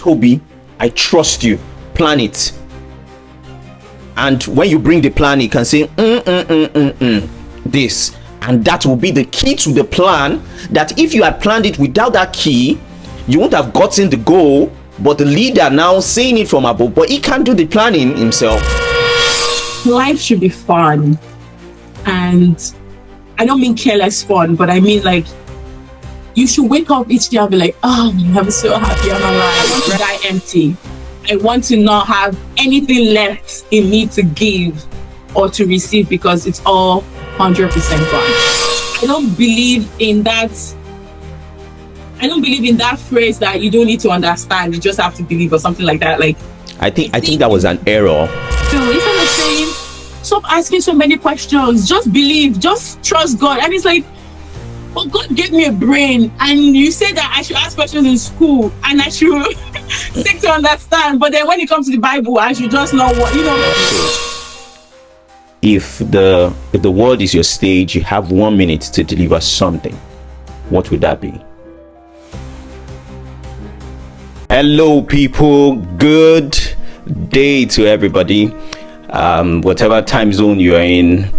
Toby, I trust you. Plan it. And when you bring the plan, you can say this, and that will be the key to the plan. That if you had planned it without that key, you won't have gotten the goal. But the leader now saying it from above, but he can't do the planning himself. Life should be fun, and I don't mean careless fun, but I mean like you should wake up each day and be like, oh, I'm so happy I'm alive. I want to die empty. I want to not have anything left in me to give or to receive, because it's all 100% gone. I don't believe in that phrase that you don't need to understand, you just have to believe, or something like that. Like, I think that was an error. So instead of saying, stop asking so many questions, just believe, just trust God. And it's like, well, God gave me a brain, and you say that I should ask questions in school and I should seek to understand, but then when it comes to the Bible, I should just know what, If the world is your stage, you have 1 minute to deliver something. What would that be? Hello, people. Good day to everybody. Whatever time zone you are in,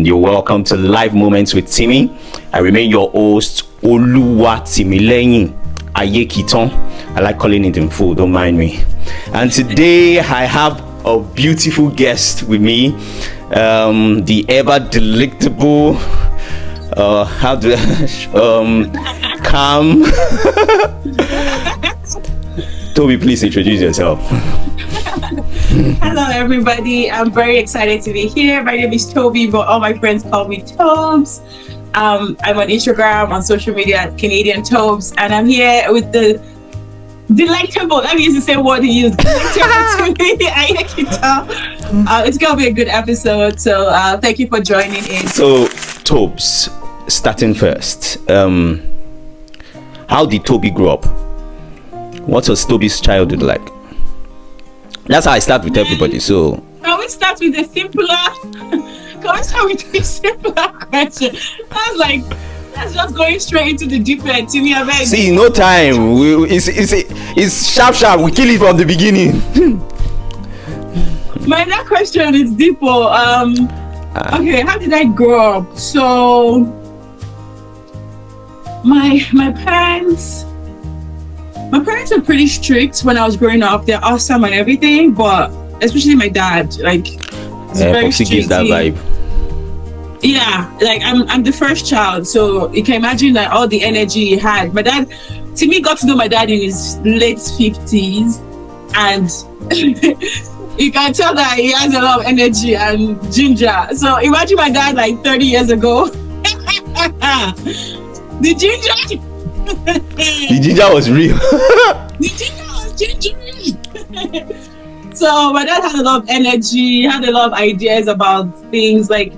you're welcome to Live Moments with Timi. I remain your host, Oluwatimileyin Ayekiton. I like calling it in full, don't mind me. And today I have a beautiful guest with me, the ever delectable, calm. Toby, please introduce yourself. Hello, everybody. I'm very excited to be here. My name is Toby, but all my friends call me Tobs. I'm on Instagram, on social media at Canadian Tobs, and I'm here with the delectable. Let me use the same word he used. Delectable to me. It's gonna be a good episode. So thank you for joining in. So, Tobs, starting first. How did Toby grow up? What was Toby's childhood like? That's how I start with everybody. So can we start with a simpler question? That's just going straight into the deep end. Timi, I beg. See, no time. It's sharp. We kill it from the beginning. That question is deeper. Okay, how did I grow up? So my parents were pretty strict when I was growing up. They're awesome and everything, but especially my dad, like, very strict. Gives that vibe. Yeah, like I'm the first child, so you can imagine that all the energy he had. My dad, Timi got to know my dad in his late 50s, and you can tell that he has a lot of energy and ginger. So imagine my dad like 30 years ago. The ginger. The ginger was real. The ginger was ginger. So my dad had a lot of energy, had a lot of ideas about things. Like,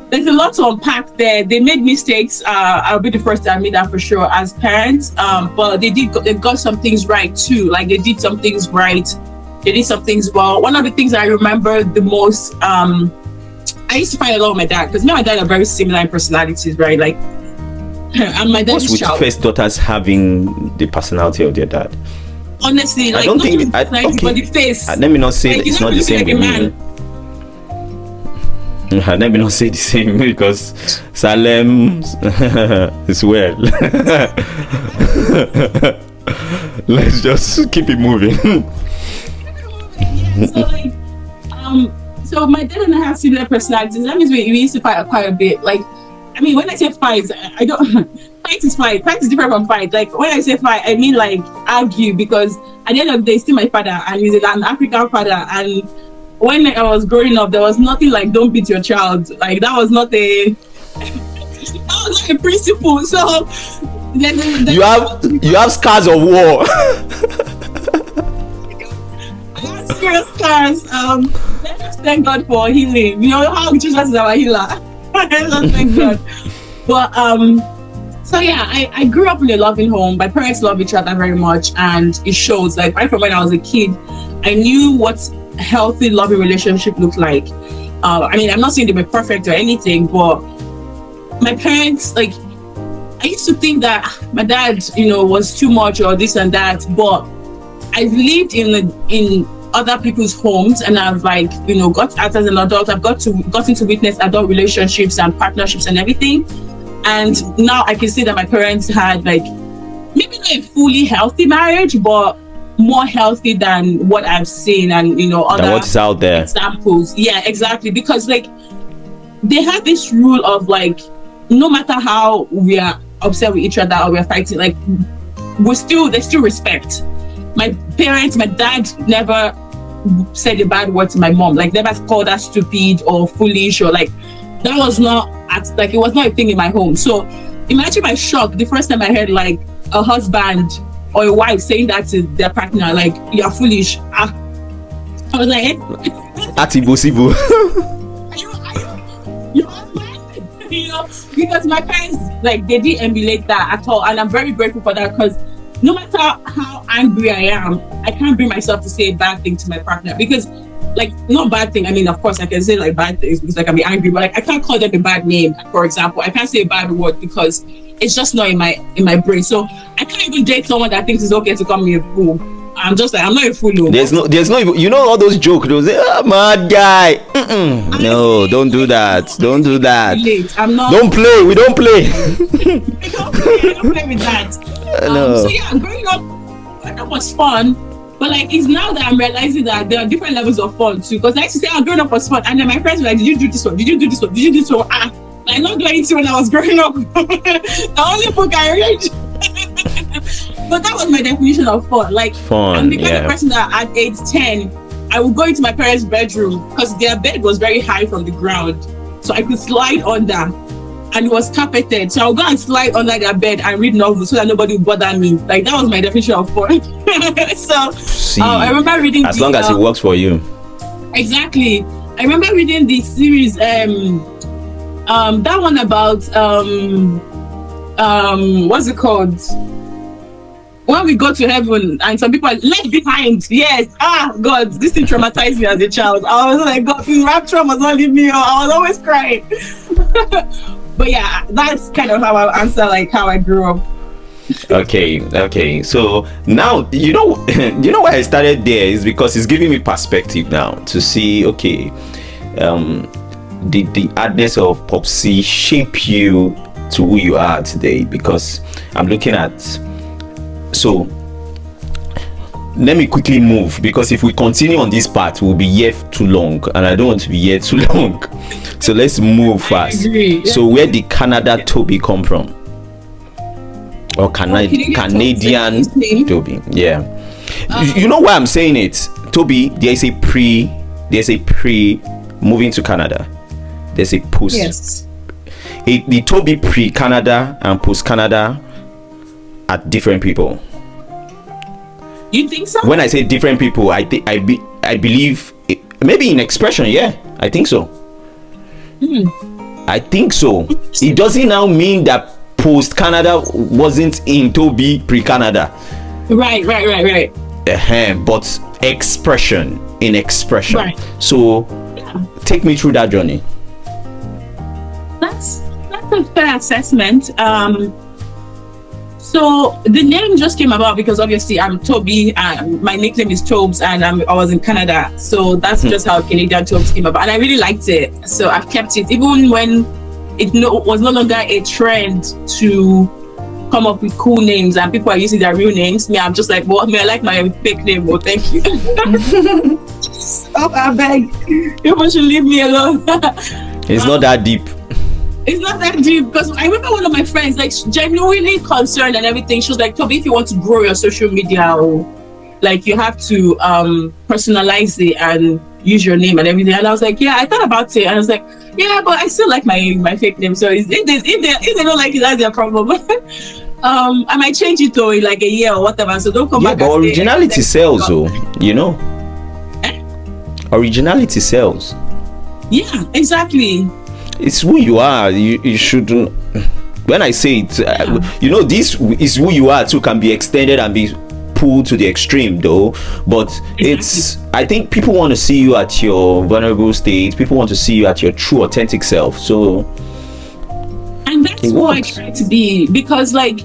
there's a lot to unpack there. They made mistakes. I'll be the first to admit that for sure as parents. But they got some things right too. Like, they did some things right. They did some things well. One of the things I remember the most, I used to fight a lot with my dad, because me and my dad are very similar in personalities, right? Like, and my dad's child. First daughters having the personality of their dad. Honestly, like, I don't think. But the face. Let me not say like, it's not the same with me. Let me not say the same, because Salem is well. Let's just keep it moving. So my dad and I have similar personalities. That means we used to fight quite a bit. Like, I mean, when I say fight, I don't. Fight is fight. Fight is different from fight. Like, when I say fight, I mean like argue, because at the end of the day, he's still my father, and he's an African father. And when I was growing up, there was nothing like "don't beat your child." Like, that was not a principle. So you have scars of war. I have serious scars. Let's just thank God for healing. You know how Jesus is our healer. Thank God. But so yeah, I grew up in a loving home. My parents love each other very much, and it shows. Like, right from when I was a kid, I knew what a healthy, loving relationship looked like. I mean, I'm not saying they were perfect or anything, but my parents, like, I used to think that my dad, was too much or this and that, but I've lived in other people's homes, and I've got out as an adult. I've gotten to witness adult relationships and partnerships and everything. And now I can see that my parents had maybe not a fully healthy marriage, but more healthy than what I've seen, and other what's out there examples. Yeah, exactly. Because they had this rule of no matter how we are upset with each other or we're fighting, there's still respect. My parents, my dad never said a bad word to my mom, never called her stupid or foolish, or that was not it was not a thing in my home. So imagine my shock the first time I heard a husband or a wife saying that to their partner, you're foolish. I was like, Atibusibu. Your husband? Because my parents they didn't emulate that at all, and I'm very grateful for that, because no matter how angry I am, I can't bring myself to say a bad thing to my partner, because not bad thing. I mean, of course I can say bad things because I can be angry, but I can't call them a bad name. For example, I can't say a bad word because it's just not in my brain. So I can't even date someone that thinks it's okay to call me a fool. I'm just I'm not a fool. No. There's no even, all those jokes. They'll say, mad guy. No, don't do that. Don't do that. I'm not. Don't play. We don't play. We don't play with that. No. So yeah, growing up was fun, but it's now that I'm realizing that there are different levels of fun too. Because I used to say, growing up was fun, and then my friends were like, "Did you do this one? Did you do this one? Did you do this one?" I'm not doing it when I was growing up. The only book I read. But that was my definition of fun. Fun. I'm the kind of person that at age 10, I would go into my parents' bedroom because their bed was very high from the ground, so I could slide under. And it was carpeted, so I'll go and slide under their bed and read novels so that nobody would bother me. That was my definition of fun. So I remember reading as long as it works for you. Exactly. I remember reading the series, that one about what's it called? When we go to heaven and some people are left behind. Yes. God, this thing traumatized me as a child. I was like, God, rapture must not leave me. I was always crying. But yeah, that's kind of how I answer how I grew up. Okay. So now why I started there is because it's giving me perspective now to see, the hardness of Popsy shape you to who you are today, because I'm looking at, so let me quickly move, because if we continue on this path we'll be here too long, and I don't want to be here too long. So let's move fast. So where did Canada Toby come from? Or Canadian Toby? Yeah. You know why I'm saying it, Toby? There's a pre moving to Canada. There's a post. Yes. The Toby pre-Canada and post-Canada are different people. You think so? When I say different people, I believe maybe in expression. Yeah, I think so. I think so. It doesn't now mean that post-Canada wasn't in Toby pre-Canada. Right. But expression. Right. So take me through that journey. That's a fair assessment. So the name just came about because obviously I'm Toby, my nickname is Tobs, and I was in Canada, so that's just how Canadian Tobs came about, and I really liked it, so I've kept it even when it was no longer a trend to come up with cool names and people are using their real names. I'm just like, well, I like my fake name. Well, thank you. Stop, I beg. People should leave me alone. It's not that deep. It's not that deep, because I remember one of my friends, genuinely concerned and everything. She was like, Toby, if you want to grow your social media, you have to personalize it and use your name and everything. And I was like, yeah, I thought about it. And I was like, yeah, but I still like my fake name. So if they don't like it, that's their problem. I might change it to a year or whatever. So don't come back. Yeah, but originality sells, though. Originality sells. Yeah, exactly. It's who you are. You shouldn't. When I say it, this is who you are too, can be extended and be pulled to the extreme, though. But exactly. I think people want to see you at your vulnerable state. People want to see you at your true, authentic self. So, And that's It who I works. try to be, because like,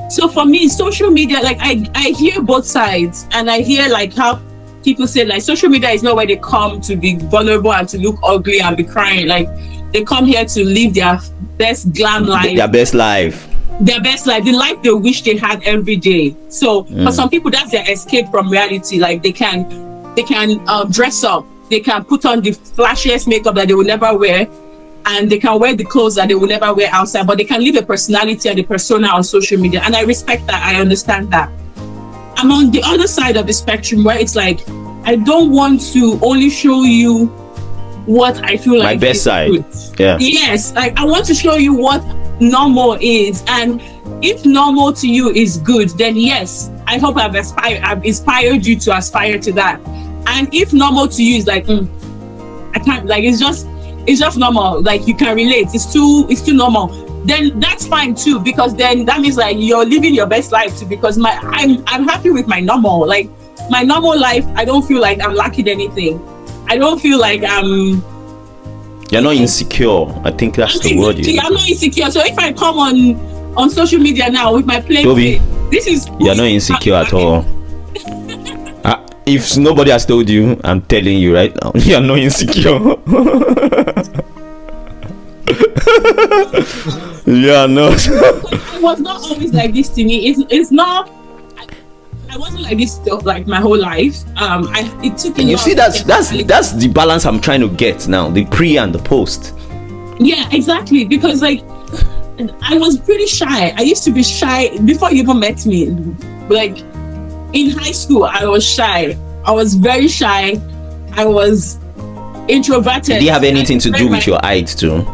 so for me, social media, like I hear both sides, and I hear like how people say like social media is not where they come to be vulnerable and to look ugly and be crying. Like they come here to live their best glam life, Their best life. the life they wish they had every day. So for some people, that's their escape from reality. Like they can dress up, they can put on the flashiest makeup that they will never wear, and they can wear the clothes that they will never wear outside, but they can live a personality and a persona on social media. And I respect that. I understand that. I'm on the other side of the spectrum where it's like, I don't want to only show you what I feel like My best is side. good. Yeah. Yes, like I want to show you what normal is. And if normal to you is good, then yes, I hope I've inspired you to aspire to that. And if normal to you is like, I can't, like it's just normal, like you can relate, it's too normal, then that's fine too, because then that means like you're living your best life too, because I'm happy with my normal, like my normal life. I don't feel like I'm lacking anything. I don't feel like You're not insecure. I think that's the word. I'm not insecure. So if I come on social media now with my plain Toby, face, this is, you're not insecure at all. If nobody has told you, I'm telling you right now, you're not insecure. Yeah, no. I was not always like this to me. It's not. I wasn't like this stuff like my whole life. It took. You see, that's the balance I'm trying to get now. The pre and the post. Yeah, exactly. Because like, I was pretty shy. I used to be shy before you even met me. Like in high school, I was shy. I was very shy. I was introverted. Did it have anything to do with your height too?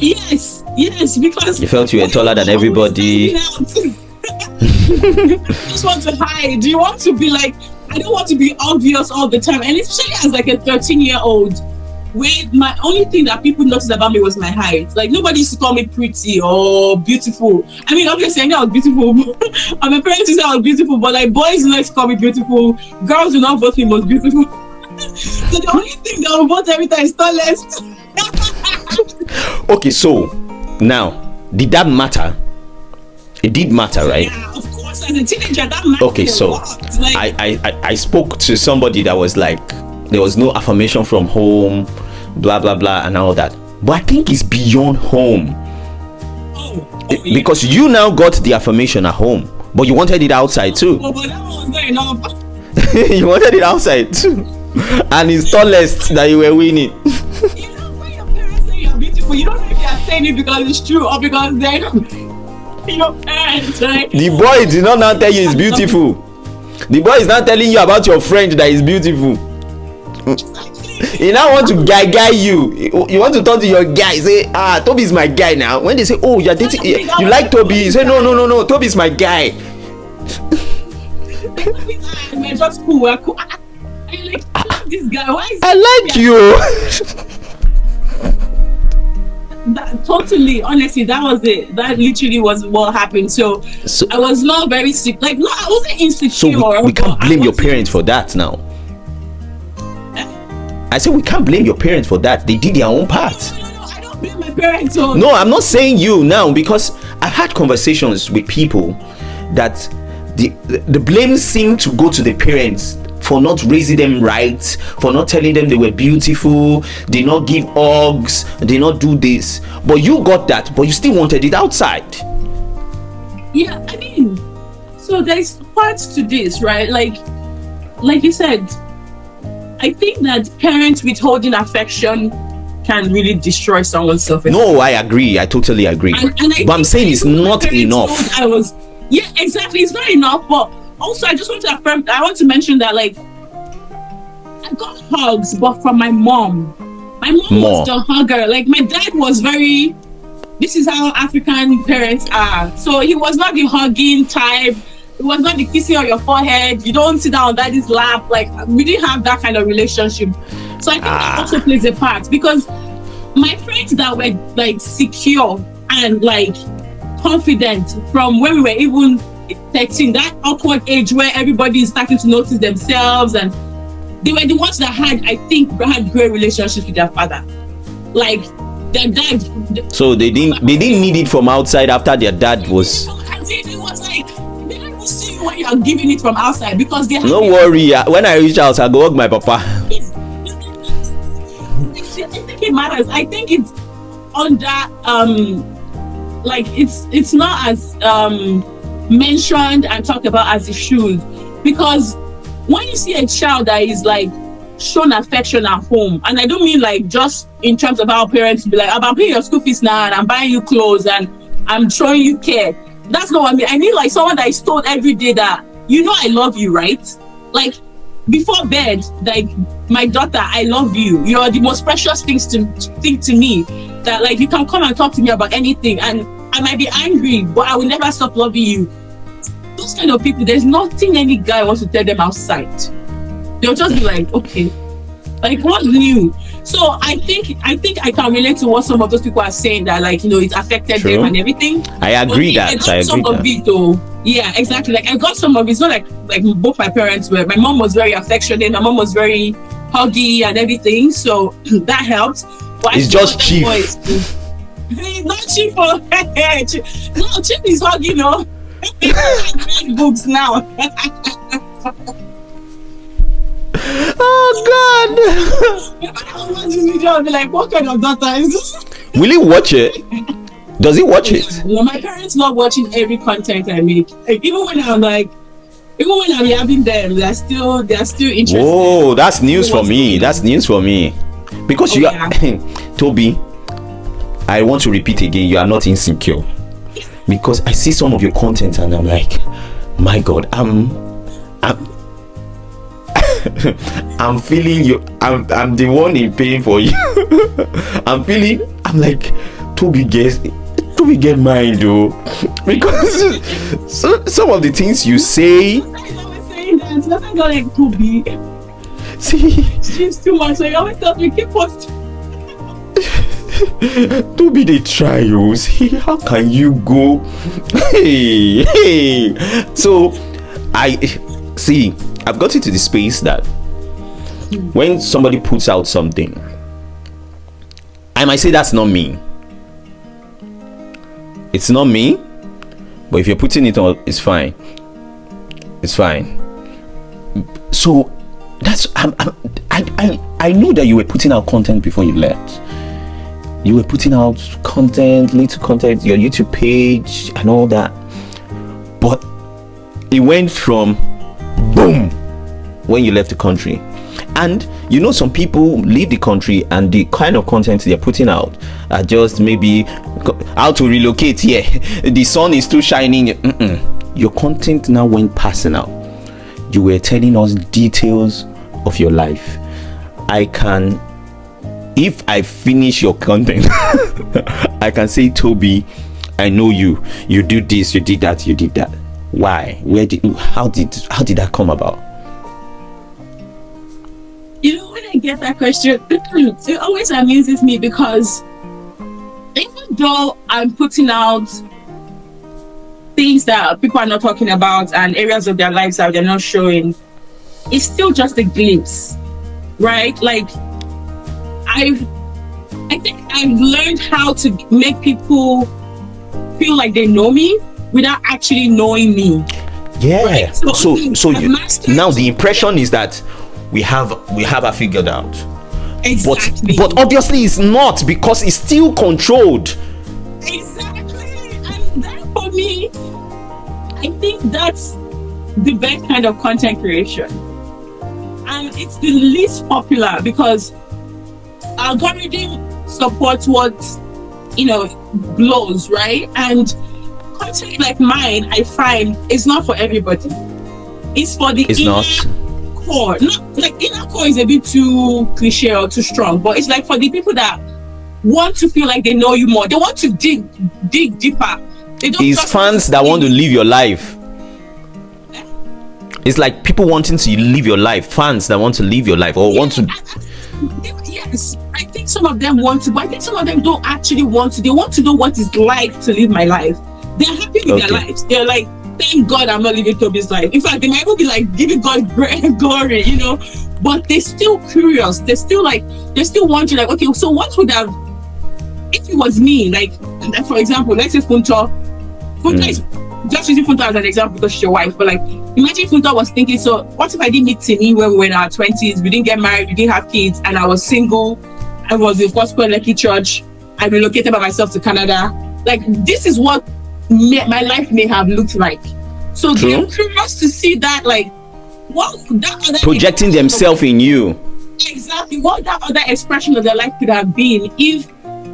Yes, because you felt you were taller than everybody. Just want to hide. Do you want to be like, I don't want to be obvious all the time, and especially as like a 13-year-old, where my only thing that people noticed about me was my height. Like nobody used to call me pretty or beautiful. I mean, obviously I know I was beautiful. And my parents used to say I was beautiful, but like boys do not call me beautiful. Girls do not vote me most beautiful. So the only thing that will vote every time is tallest. Okay, so now did that matter? It did matter, right? Yeah, of course. As a teenager, that mattered. Okay, so like, I spoke to somebody that was like, there was no affirmation from home, blah blah blah, and all that. But I think it's beyond home. Yeah. Because you now got the affirmation at home, but you wanted it outside too. Oh, but that one was not enough. You wanted it outside too, and it's tallest that you were winning. You know, when your parents say you're beautiful, you don't know if they are saying it because it's true or because they're your parents, right? The boy did not now tell you it's beautiful. The boy is not telling you about your friend that is beautiful. He now want to guy you. You want to talk to your guy. Say, Toby is my guy now. When they say, oh, you're dating, you like Toby, you say, no, Toby is my guy. We're just cool. We're cool. I like this guy. Why is I like you. That, totally, honestly, that was it. That literally was what happened. So I was not very sick. Like, no, I wasn't insecure. So we can't blame your parents for that now. I said we can't blame your parents for that. They did their own part. No, I don't blame my parents. No, I'm not saying you now, because I've had conversations with people that the blame seemed to go to the parents for not raising them right, for not telling them they were beautiful, they not give hugs, they not do this. But you got that, but you still wanted it outside. Yeah, I mean, so there's parts to this, right? Like you said, I think that parents withholding affection can really destroy someone's self-esteem. No, I agree. I totally agree. But I'm saying it's not enough. Yeah, exactly. It's not enough. But also, I just want to affirm. I want to mention that, like, I got hugs, but from my mom. My mom was the hugger. Like, my dad was very. This is how African parents are. So he was not the hugging type. It was not the kissing on your forehead. You don't sit down on daddy's lap. Like, we didn't have that kind of relationship. So I think that also plays a part, because my friends that were like secure and like confident from when we were even 13, that awkward age where everybody is starting to notice themselves, and they were the ones that had great relationships with their father. Like, their dad. So they didn't need it from outside after their dad was. It was like they don't see you when you are giving it from outside because they. No worry. When I reach out, I go hug my papa. I think it matters. I think it's under like it's not as mentioned and talked about as it should, because when you see a child that is like shown affection at home, and I don't mean like just in terms of our parents be like, I'm paying your school fees now and I'm buying you clothes and I'm showing you care. That's not what I mean. I mean like someone that is told every day that I love you, right? Like before bed, like my daughter, I love you. You are the most precious thing to me. That like you can come and talk to me about anything, and I might be angry, but I will never stop loving you. Those kind of people, there's nothing any guy wants to tell them outside. They'll just be like, okay, like what's new? So I think I can relate to what some of those people are saying, that like it affected them and everything. I agree that. I got some of it though. Yeah, exactly. Like I got some of it. It's not like both my parents were. My mom was very affectionate. My mom was very huggy and everything. So that helped. But it's just chief. It's not chief for no, chief is huggy, books now. Oh God! I watch this video and be like, what kind of daughter is this? Will he watch it? Does he watch it? No, my parents love watching every content I make. Like, even when I'm having them, they're still interested. Oh, that's news for me. That's news for me. Because you are Toby, I want to repeat again, you are not insecure. Because I see some of your content and I'm like, my God, I'm I'm feeling you. I'm the one in pain for you. I'm like, Toby get mine though. Because some of the things you say. I always saying that. Nothing like Toby. See, she's too much. So you always tell me keep posting. Toby, they try you. See, how can you go? Hey. So I've got into the space that when somebody puts out something, I might say that's not me. It's not me, but if you're putting it on, it's fine. It's fine. So that's I knew that you were putting out content before you left. You were putting out content, little content, your YouTube page and all that. But it went from boom when you left the country. And some people leave the country and the kind of content they're putting out are just maybe how to relocate. Yeah, the sun is too shining. Your content now went personal. You were telling us details of your life. If I finish your content, I can say, Toby, I know you do this, you did that, you did that. Why? How did that come about? When I get that question, it always amuses me, because even though I'm putting out things that people are not talking about and areas of their lives that they're not showing, it's still just a glimpse, right? Like I think I've learned how to make people feel like they know me without actually knowing me. Yeah. Right? So now the impression is that we have her figured out. Exactly. But obviously it's not, because it's still controlled. Exactly. And that, for me, I think that's the best kind of content creation. And it's the least popular, because algorithm supports what blows, right? And content like mine, I find, is not for everybody. It's for the core. Not like inner core is a bit too cliche or too strong, but it's like for the people that want to feel like they know you more. They want to dig deeper. It's fans that want to live your life. It's like people wanting to live your life. Fans that want to live your life or want to. Yes, I think some of them want to, but I think some of them don't actually want to. They want to know what it's like to live my life. They're happy with their lives. They're like, thank God I'm not living Toby's life. In fact, they might even be like giving God glory, But they're still curious. They're still wondering, like, okay, so what would have if it was me, like for example, let's say Funto is just using Funto as an example because she's your wife, but like imagine Funto was thinking, so what if I didn't meet Timi when we were in our 20s, we didn't get married, we didn't have kids, and I was single, I was in Gospel Lucky Church, I relocated by myself to Canada. Like this is what my life may have looked like. So they're curious to see that, like, what that other projecting themselves in you. Exactly what that other expression of their life could have been if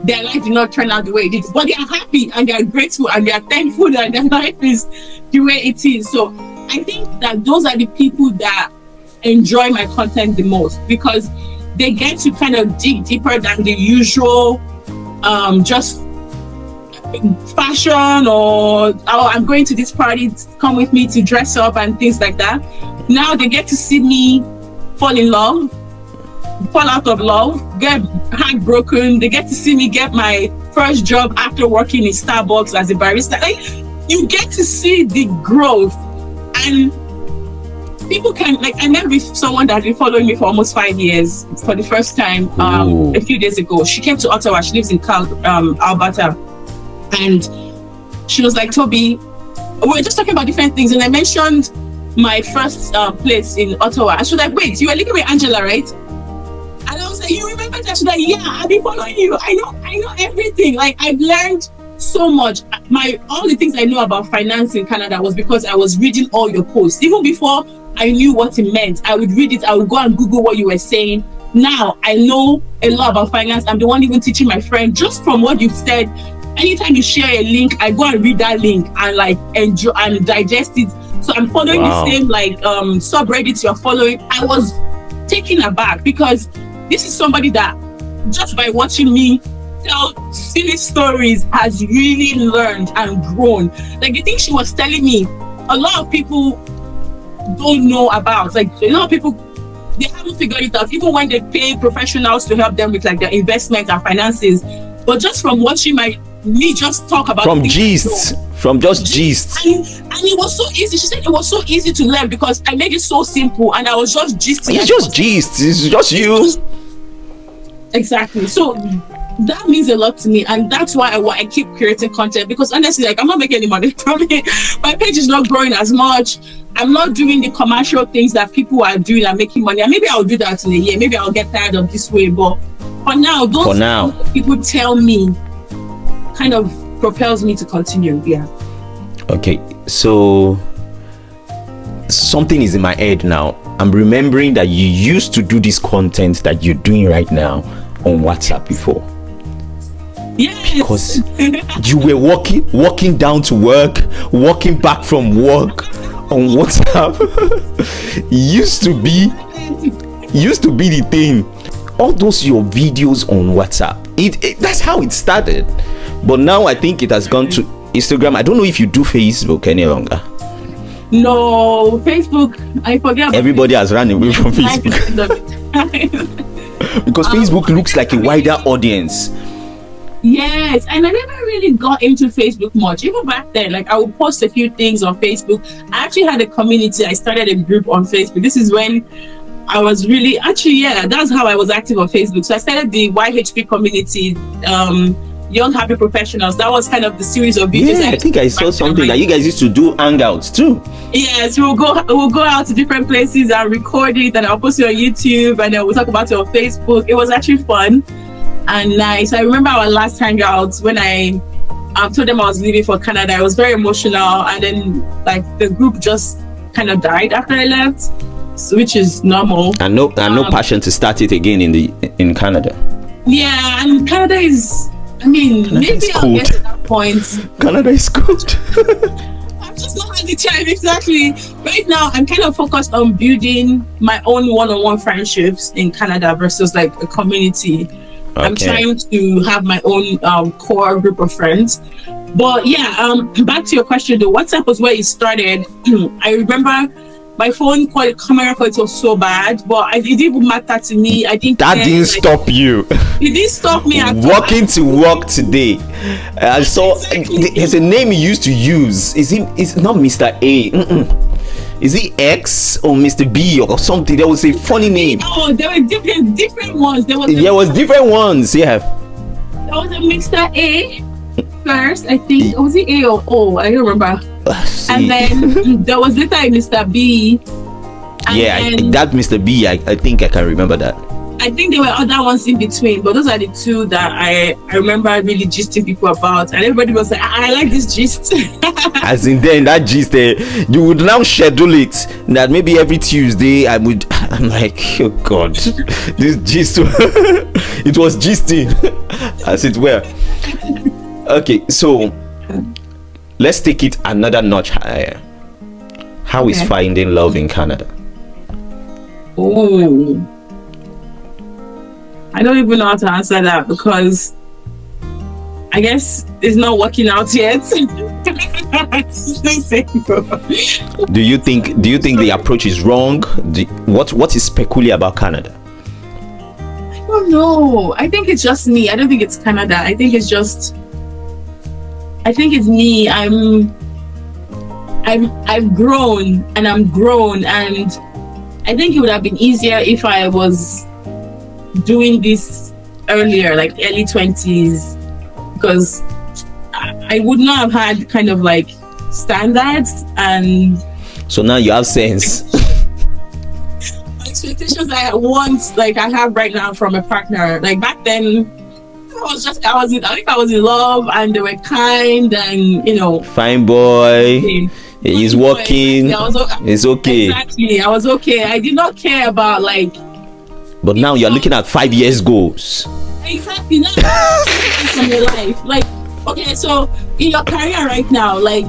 their life did not turn out the way it did. But they are happy and they are grateful and they are thankful that their life is the way it is. So I think that those are the people that enjoy my content the most, because they get to kind of dig deeper than the usual just fashion or I'm going to this party, come with me to dress up and things like that. Now they get to see me fall in love, fall out of love, get heartbroken. They get to see me get my first job after working in Starbucks as a barista. Like, you get to see the growth, and people can, like, I met with someone that had been following me for almost 5 years for the first time a few days ago. She came to Ottawa. She lives in Alberta, and she was like, Toby, we were just talking about different things, and I mentioned my first place in Ottawa. And she was like, wait, you were living with Angela, right? And I was like, you remember that? She's like, yeah, I've been following you. I know everything. Like, I've learned so much. All the things I know about finance in Canada was because I was reading all your posts. Even before I knew what it meant, I would read it. I would go and Google what you were saying. Now I know a lot about finance. I'm the one even teaching my friend just from what you've said. Anytime you share a link, I go and read that link and like enjoy and digest it. So I'm following the same like subreddits you're following. I was taken aback because this is somebody that just by watching me tell silly stories has really learned and grown. Like the things she was telling me, a lot of people don't know about. Like a lot of people, they haven't figured it out, even when they pay professionals to help them with like their investments and finances. But just from watching me just talk about from gist, from just gist, and it was so easy. She said it was so easy to learn because I made it so simple and I was just gisting. It's just gist. It's just you. Exactly. So that means a lot to me, and that's why I keep creating content, because honestly, like, I'm not making any money from it. My page is not growing as much. I'm not doing the commercial things that people are doing and making money. And maybe I'll do that in a year. Maybe I'll get tired of this way. But for now, people tell me kind of propels me to continue. Yeah. Okay. So something is in my head now. I'm remembering that you used to do this content that you're doing right now on WhatsApp before. Yes. Because you were walking down to work, walking back from work on WhatsApp. used to be the thing. All those your videos on WhatsApp. That's how it started. But now I think it has gone to Instagram. I don't know if you do Facebook any longer. No, Facebook, I forget. Everybody has run away from Facebook. Because Facebook looks like a wider audience. Yes, and I never really got into Facebook much. Even back then, like I would post a few things on Facebook. I actually had a community. I started a group on Facebook. This is when I was really, that's how I was active on Facebook. So I started the YHP community, Young Happy Professionals. That was kind of the series of videos. Yeah, I think I saw something that you guys used to do hangouts too. Yes, we'll go out to different places and record it, and I'll post it on YouTube, and then we'll talk about it on Facebook. It was actually fun and nice. I remember our last hangout when I told them I was leaving for Canada. I was very emotional, and then like the group just kind of died after I left, which is normal. And no passion to start it again in Canada. Yeah, and Canada is. Maybe I'll get to that point. Canada is good. I've just not had the time. Exactly. Right now, I'm kind of focused on building my own one-on-one friendships in Canada versus like a community. Okay. I'm trying to have my own core group of friends. But yeah, back to your question though, WhatsApp was where it started. I remember my phone camera quality was so bad, but it didn't even matter to me. Didn't stop you. It didn't stop me at walking to work today. I saw there's a name he used to use. It's not Mr. A. Is it X or Mr. B or something? There was a funny name. Oh, there were different ones. There was different ones. Yeah. There I was a Mr. A first, I think. Was it A or O? I don't remember. And then there was later a Mr. B. That Mr. B, I think I can remember that. I think there were other ones in between, but those are the two that I remember really gisting people about, and everybody was like, I like this gist. As in then that gist, you would now schedule it that maybe every Tuesday I'm like, oh God, this gist, it was gisting, as it were. Okay, so let's take it another notch higher. How is finding love in Canada? Oh, I don't even know how to answer that, because I guess it's not working out yet. Do you think the approach is wrong? What is peculiar about Canada? I don't know. I think it's just me. I don't think it's Canada. I think it's me. I've grown, and I'm grown, and I think it would have been easier if I was doing this earlier, like early 20s, because I would not have had kind of like standards, and so now you have sense. Expectations I want, like I have right now from a partner. Like back then, I think I was in love, and they were kind, and fine boy. He's working. It's okay. Exactly. I was okay. I did not care about like. But now you're looking at 5 years goals. Exactly. Now from your life. Like, okay, so in your career right now, like,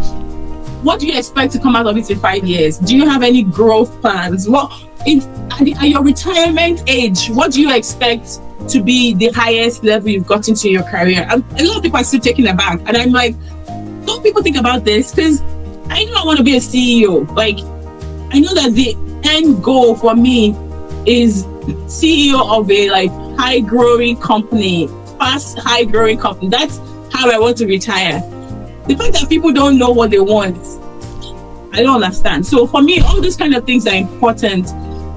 what do you expect to come out of it in 5 years? Do you have any growth plans? At your retirement age, what do you expect to be the highest level you've gotten to your career? And a lot of people are still taken aback. And I'm like, don't people think about this? Because I know I want to be a CEO. Like, I know that the end goal for me is CEO of a like high growing company, fast high growing company. That's how I want to retire. The fact that people don't know what they want, I don't understand. So for me, all these kind of things are important,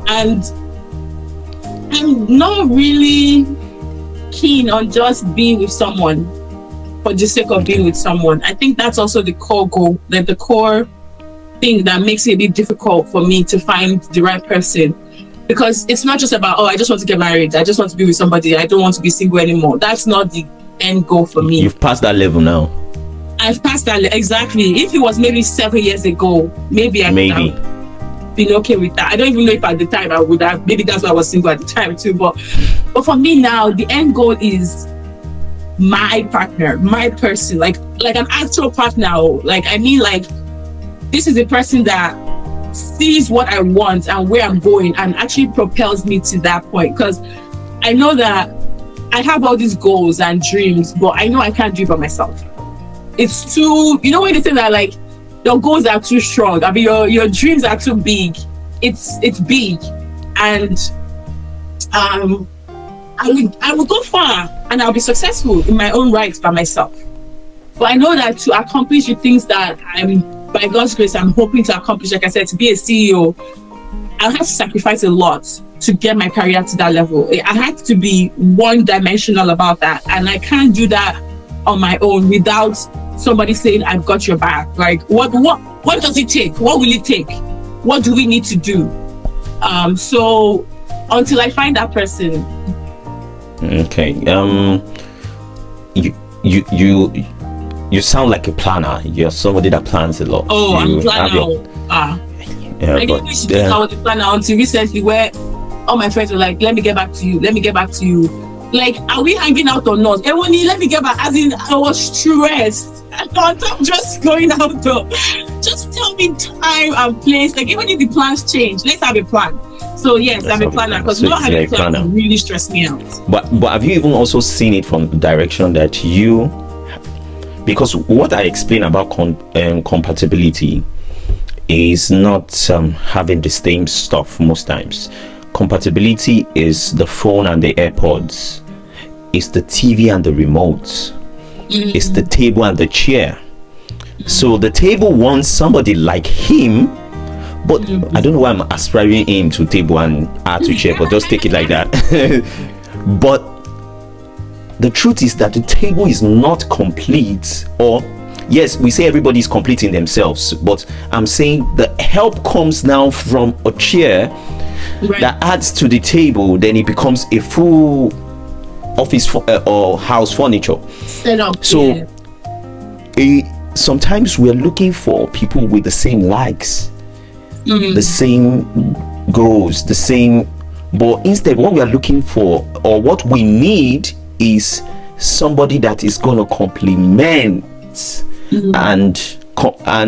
and I'm not really keen on just being with someone for the sake of being with someone. I think that's also the core goal, like the core thing that makes it a bit difficult for me to find the right person. Because it's not just about, I just want to get married, I just want to be with somebody, I don't want to be single anymore. That's not the end goal for me. You've passed that level now. I've passed that, exactly. If it was maybe 7 years ago, maybe I would have been okay with that. I don't even know if at the time I would have, maybe that's why I was single at the time too. But for me now, the end goal is my partner, my person, like an actual partner. Like, I mean, like, this is a person that sees what I want and where I'm going, and actually propels me to that point. Because I know that I have all these goals and dreams, but I know I can't do it by myself. It's too, when they say that like your goals are too strong, I mean your dreams are too big. It's big, and I will go far and I'll be successful in my own right by myself. But I know that to accomplish the things that by God's grace, I'm hoping to accomplish, like I said, to be a CEO, I'll have to sacrifice a lot to get my career to that level. I have to be one-dimensional about that, and I can't do that on my own without somebody saying, I've got your back. Like, what does it take? What will it take? What do we need to do? So until I find that person. Okay. You sound like a planner. You're somebody that plans a lot. Oh, I'm a planner. I didn't wish I was a planner until recently, where all my friends were like, let me get back to you. Like, are we hanging out or not? Ebony, let me get back. As in, I was stressed. I thought I'm just going out though. Just tell me time and place. Like, even if the plans change, let's have a plan. So yes, I'm a planner, because not having a plan really stressed me out. But have you even also seen it from the direction that because what I explain about compatibility is not having the same stuff most times. Compatibility is the phone and the AirPods. It's the TV and the remote. Mm-hmm. It's the table and the chair. So the table wants somebody like him, but I don't know why I'm aspiring him to table and to chair, but just take it like that. But the truth is that the table is not complete. Or yes, we say everybody is complete in themselves, but I'm saying the help comes now from a chair that adds to the table, then it becomes a full office or house furniture set up. So sometimes we're looking for people with the same likes, the same goals, the same, but instead what we are looking for, or what we need, is somebody that is going to complement and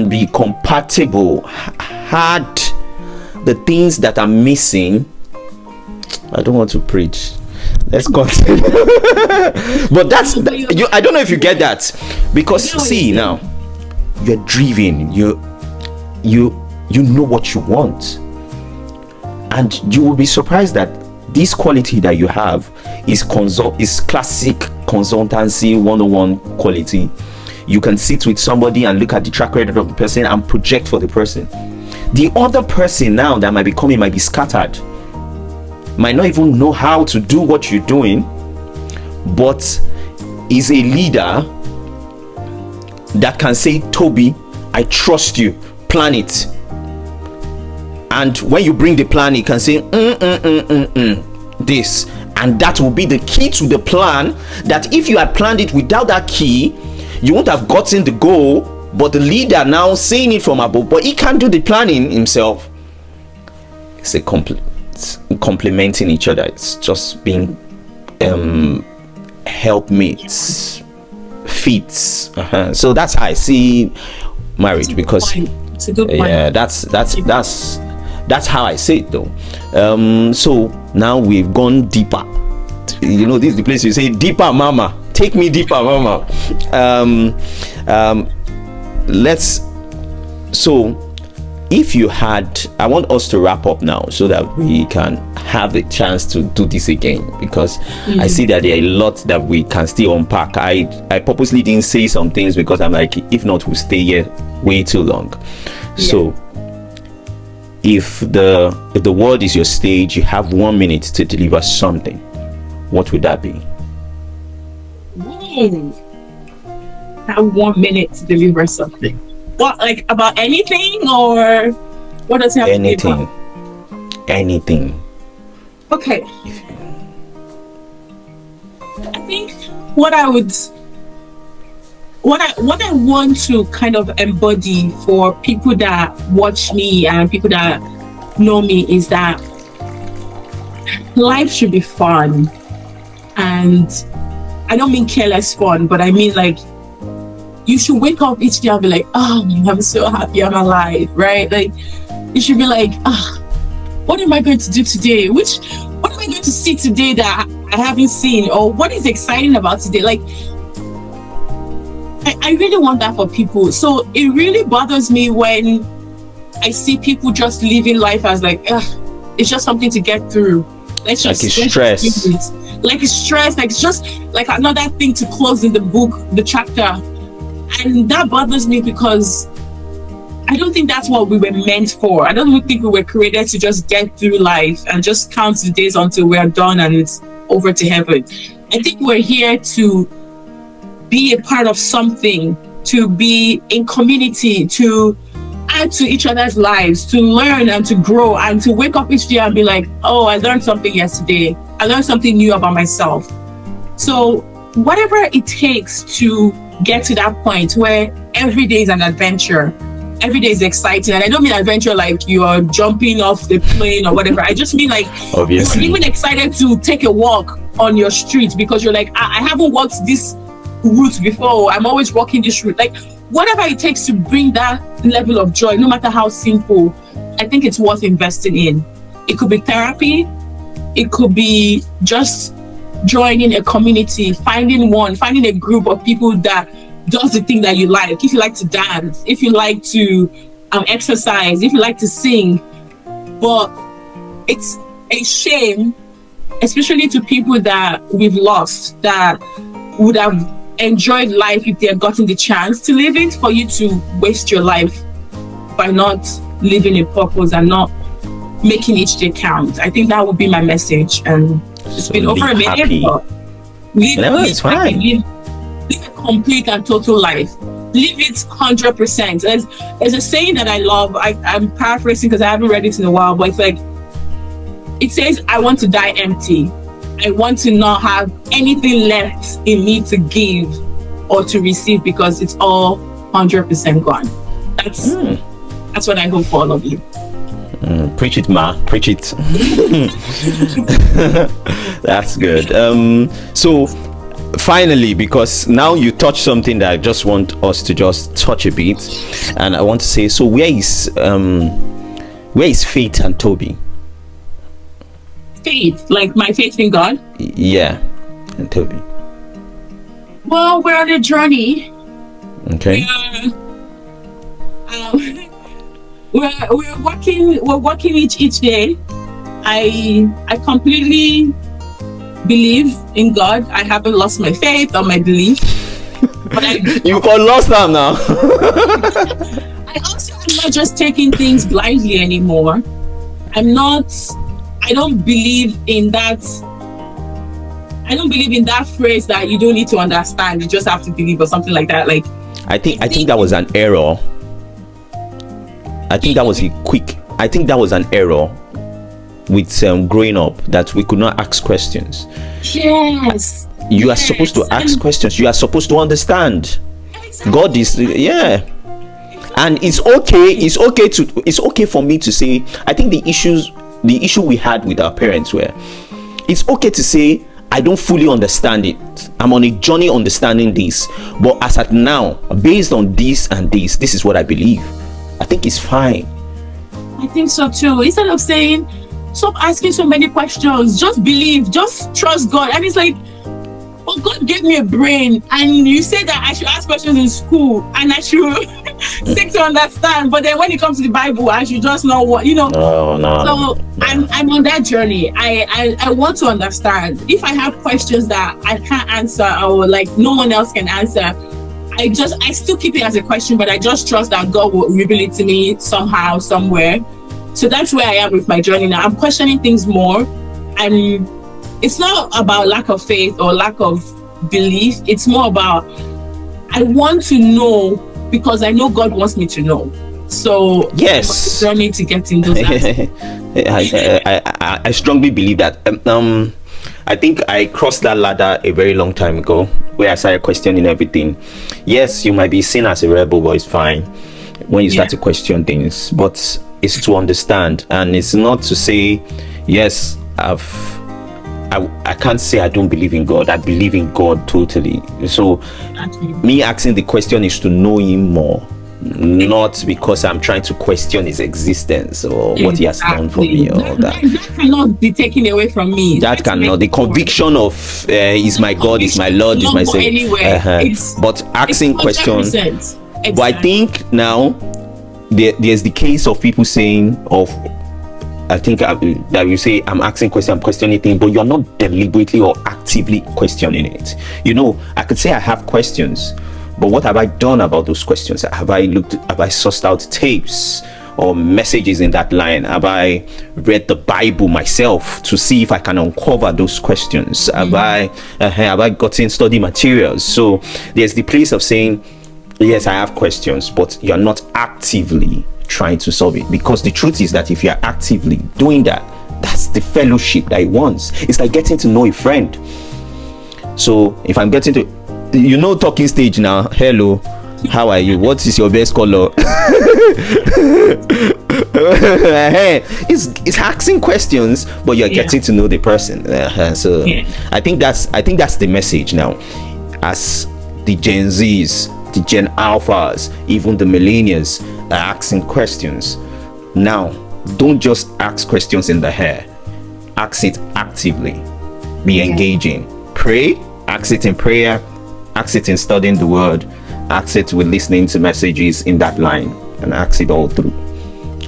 be compatible, had the things that are missing. I don't want to preach. Let's continue. But that's you. I don't know if you get that, because see, now you're driven. You know what you want, and you will be surprised that this quality that you have is classic consultancy 101 quality. You can sit with somebody and look at the track record of the person and project for the person. The other person now that might be coming might be scattered, might not even know how to do what you're doing, but is a leader that can say, Toby, I trust you, plan it. And when you bring the plan, he can say this, and that will be the key to the plan, that if you had planned it without that key, you won't have gotten the goal. But the leader now saying it from above, but he can't do the planning himself. It's a complementing each other. It's just being helpmates, fits. So that's how I see marriage, because it's a good point. Yeah, that's how I say it though. So now we've gone deeper. You know, this is the place you say, deeper mama, take me deeper mama. So if you had, I want us to wrap up now so that we can have the chance to do this again, because I see that there are a lot that we can still unpack. I purposely didn't say some things because I'm like, if not, we'll stay here way too long. So if the world is your stage, you have 1 minute to deliver something, what would that be? Have 1 minute to deliver something. What, like about anything, or what does it have anything? to be? Anything. Okay. I think what I want to kind of embody for people that watch me and people that know me is that life should be fun. And I don't mean careless fun, but I mean like you should wake up each day and be like, oh, I'm so happy I'm alive, right? Like you should be like, what am I going to do today? What am I going to see today that I haven't seen? Or what is exciting about today? Like I really want that for people. So it really bothers me when I see people just living life as like, it's just something to get through. Let's just like it's stress. Like it's stress, like it's just like another thing to close in the book, the chapter. And that bothers me because I don't think that's what we were meant for. I don't think we were created to just get through life and just count the days until we are done and it's over to heaven. I think we're here to be a part of something, to be in community, to add to each other's lives, to learn and to grow, and to wake up each day and be like, oh, I learned something yesterday. I learned something new about myself. So whatever it takes to get to that point where every day is an adventure, every day is exciting. And I don't mean adventure like you are jumping off the plane or whatever. I just mean like obviously you're even excited to take a walk on your street because you're like, I haven't walked this route before. I'm always walking this route. Like whatever it takes to bring that level of joy, no matter how simple, I think it's worth investing in. It could be therapy. It could be just joining a community, finding a group of people that does the thing that you like. If you like to dance, if you like to exercise, if you like to sing. But it's a shame, especially to people that we've lost, that would have enjoyed life if they had gotten the chance to live it, for you to waste your life by not living a purpose and not making each day count. I think that would be my message. And it's been over a minute, but No, it's fine. Live a complete and total life. Live it 100%. There's a saying that I love. I'm paraphrasing because I haven't read it in a while, but it's like, it says, I want to die empty. I want to not have anything left in me to give or to receive, because it's all 100% gone. That's what I hope for all of you. Preach it, ma. Preach it. That's good. So finally, because now you touch something that I just want us to just touch a bit, and I want to say, so where is Faith and Toby? Faith, like my faith in God? Yeah, and Toby. Well, we're on a journey. Okay. We're working each day. I completely believe in God. I haven't lost my faith or my belief. But you got lost them now. I also am not just taking things blindly anymore. I don't believe in that. I don't believe in that phrase that you don't need to understand, you just have to believe, or something like that. Like, I think that was an error. I think that was an error with growing up, that we could not ask questions. Yes. You are supposed to ask questions. You are supposed to understand. Exactly. God is, yeah. And it's okay for me to say, I think the issue we had with our parents were, it's okay to say, I don't fully understand it. I'm on a journey understanding this. But as at now, based on this and this is what I believe. I think it's fine. I think so too. Instead of saying, stop asking so many questions, just believe, just trust God. And it's like, oh, God gave me a brain, and you say that I should ask questions in school and I should seek to understand. But then when it comes to the Bible, I should just know what, you know. No. I'm on that journey. I want to understand. If I have questions that I can't answer, or like no one else can answer, I still keep it as a question, but I just trust that God will reveal it to me somehow, somewhere. So that's where I am with my journey now. I'm questioning things more. It's not about lack of faith or lack of belief. It's more about, I want to know because I know God wants me to know. So yes, I need to get in those answers. I strongly believe that. I think I crossed that ladder a very long time ago, where I started questioning everything. Yes, you might be seen as a rebel, but it's fine when you start to question things. But it's to understand, and it's not to say, yes, I can't say I don't believe in God. I believe in God totally. So me asking the question is to know Him more, not because I'm trying to question His existence or what He has done for me or that. That cannot be taken away from me. That cannot. The conviction of is my God, is my Lord, is my Savior. But asking questions. Exactly. But I think now there's the case of people saying I think that you say, I'm asking questions, I'm questioning anything, but you're not deliberately or actively questioning it. You know, I could say I have questions, but what have I done about those questions? Have I sourced out tapes or messages in that line? Have I read the Bible myself to see if I can uncover those questions? Have I gotten study materials? So there's the place of saying, yes, I have questions, but you're not actively trying to solve it, because the truth is that if you're actively doing that, that's the fellowship that He wants. It's like getting to know a friend. So if I'm getting to talking stage now, hello, how are you, what is your best color? It's asking questions, but you're getting to know the person. So I think that's the message now, as the Gen Zs, the Gen Alphas, even the millennials are asking questions. Now, don't just ask questions in the air. Ask it actively. Be engaging. Pray. Ask it in prayer. Ask it in studying the word. Ask it with listening to messages in that line, and ask it all through.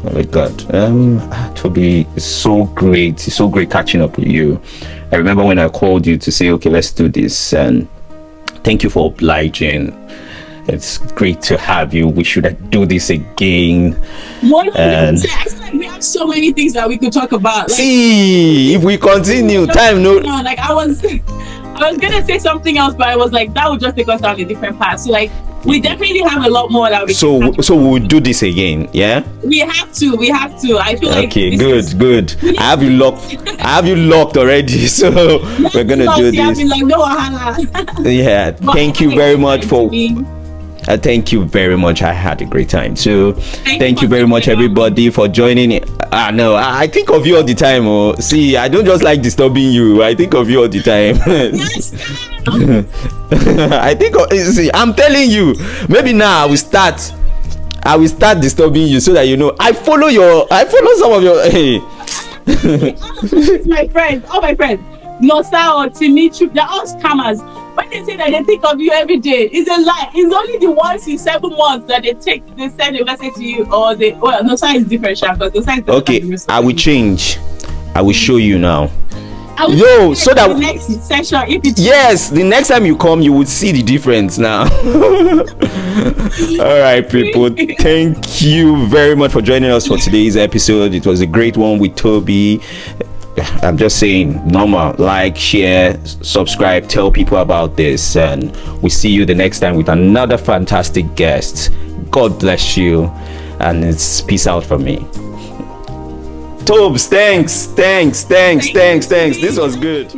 Oh my God. Toby, it's so great. It's so great catching up with you. I remember when I called you to say, okay, let's do this, and thank you for obliging. It's great to have you. We should do this again. I feel like we have so many things that we could talk about. Like, see, if we continue, time no. Like I was was gonna say something else, but I was like, that would just take us down a different path. So like, we definitely have a lot more that we So can so we'll do this again, yeah? We have to. I feel like Okay, this good. I have you locked already. So we're gonna do I've this. been like, no wahala. Yeah, But thank I you had a very great much time, for Timi. thank you very much. I had a great time. So thank for you very much, coming on. everybody, for joining it. No, I think of you all the time. Oh, see, I don't just like disturbing you. I think of you all the time. Yes. I think see, I'm telling you, maybe now I will start disturbing you so that you know I follow some of your hey. My friends, all my friends, Nosa or Timi, they're all scammers. When they say that they think of you every day, it's a lie. It's only the ones in 7 months that they send a message to you, or Nosa is different, because Nosa is Okay, I will change. I will show you now. Yo, so that the next session, if it's yes, the next time you come, you would see the difference now. All right, people. Thank you very much for joining us for today's episode. It was a great one with Toby. I'm just saying, normal, like, share, subscribe, tell people about this, and we'll see you the next time with another fantastic guest. God bless you, and it's peace out from me. Tobs, thanks. This was good.